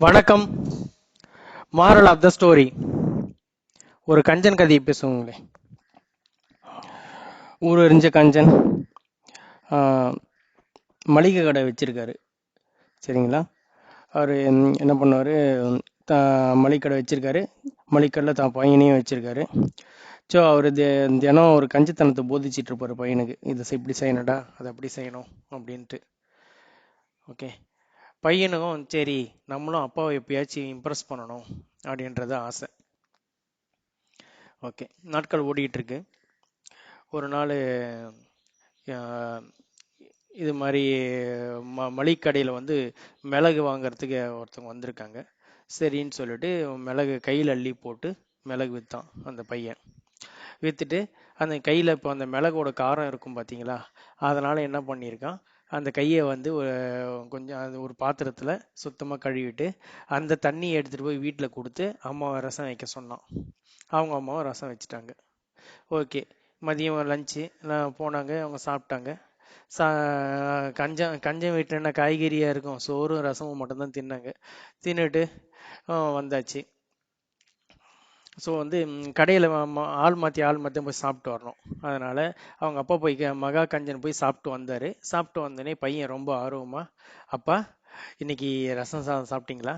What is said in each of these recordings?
வணக்கம். Moral of the story. ஒரு கஞ்சன் கதையை பேசுவோங்களே. ஊர் எறிஞ்ச கஞ்சன் மளிகை கடை வச்சிருக்காரு. சரிங்களா? அவர் என்ன பண்ணுவார், மளிகை கடை வச்சிருக்காரு. மளிகை கடையில் தான் பையனையும் வச்சிருக்காரு. ஸோ அவர் தினம் ஒரு கஞ்சித்தனத்தை போதிச்சிட்டு இருப்பார் பையனுக்கு. இதை இப்படி செய்யணும்டா, அதை அப்படி செய்யணும் அப்படின்ட்டு. ஓகே, பையனுக்கும் சரி நம்மளும் அப்பாவை எப்பயாச்சும் இம்ப்ரெஸ் பண்ணணும் அப்படின்றது ஆசை. ஓகே, நாட்கள் ஓடிட்டு இருக்கு. ஒரு நாள் இது மாதிரி மளிகை கடையில் மிளகு வாங்கிறதுக்கு ஒருத்தவங்க வந்திருக்காங்க. சரின்னு சொல்லிட்டு மிளகு கையில் அள்ளி போட்டு மிளகு விற்றான் அந்த பையன். விற்றுட்டு அந்த கையில் இப்போ அந்த மிளகோட காரம் இருக்கும் பார்த்தீங்களா, அதனால் என்ன பண்ணியிருக்கான், அந்த கையை கொஞ்சம் அது ஒரு பாத்திரத்தில் சுத்தமாக கழுவிட்டு அந்த தண்ணியை எடுத்துகிட்டு போய் வீட்டில் கொடுத்து அம்மாவை ரசம் வைக்க சொன்னான். அவங்க அம்மாவை ரசம் வச்சுட்டாங்க. ஓகே, மதியம் லஞ்சு போனாங்க, அவங்க சாப்பிட்டாங்க. கஞ்சன் வீட்டில் என்ன காய்கறியாக இருக்கும், சோறும் ரசமும் மட்டும்தான் தின்னாங்க. தின்னுட்டு வந்தாச்சு. ஸோ கடையில் ஆள் மாற்றி போய் சாப்பிட்டு வரணும். அதனால் அவங்க அப்பா போய் மகா கஞ்சன் போய் சாப்பிட்டு வந்தார். சாப்பிட்டு வந்தோடனே பையன் ரொம்ப ஆர்வமாக, அப்பா இன்னைக்கு ரசம் சாதம் சாப்பிட்டீங்களா?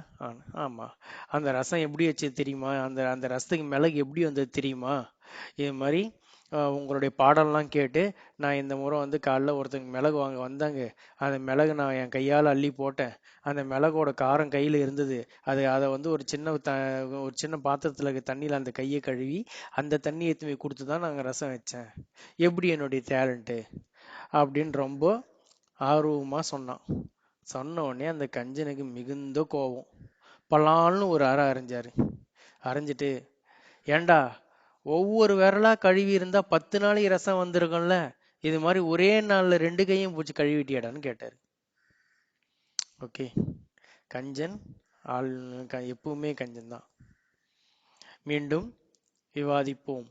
ஆமாம். அந்த ரசம் எப்படி வச்சு தெரியுமா, அந்த அந்த ரசத்துக்கு மிளகு எப்படி வந்தது தெரியுமா, இது மாதிரி உங்களுடைய பாடல்லாம் கேட்டு நான் இந்த முறை காலைல ஒருத்தங்க மிளகு வாங்க வந்தாங்க. அந்த மிளகு நான் என் கையால் அள்ளி போட்டேன். அந்த மிளகோட காரம் கையில் இருந்தது. அதை ஒரு சின்ன பாத்திரத்தில் தண்ணியில் அந்த கையை கழுவி அந்த தண்ணியை எடுத்து கொடுத்து தான் நாங்கள் ரசம் வச்சேன். எப்படி என்னுடைய டேலண்ட்டு அப்படின்னு ரொம்ப ஆர்வமாக சொன்னான். சொன்ன உடனே அந்த கஞ்சனுக்கு மிகுந்த கோபம். பலால்னு ஒரு அரைஞ்சாரு. அரைஞ்சிட்டு, ஏண்டா ஒவ்வொரு விரலா கழுவி இருந்தா 10 நாளைக்கு ரசம் வந்திருக்கும்ல, இது மாதிரி ஒரே நாள்ல 2 கையும் பூச்சி கழுவிட்டியாடான்னு கேட்டாரு. ஓகே, கஞ்சன் எப்பவுமே கஞ்சன் தான். மீண்டும் விவாதிப்போம்.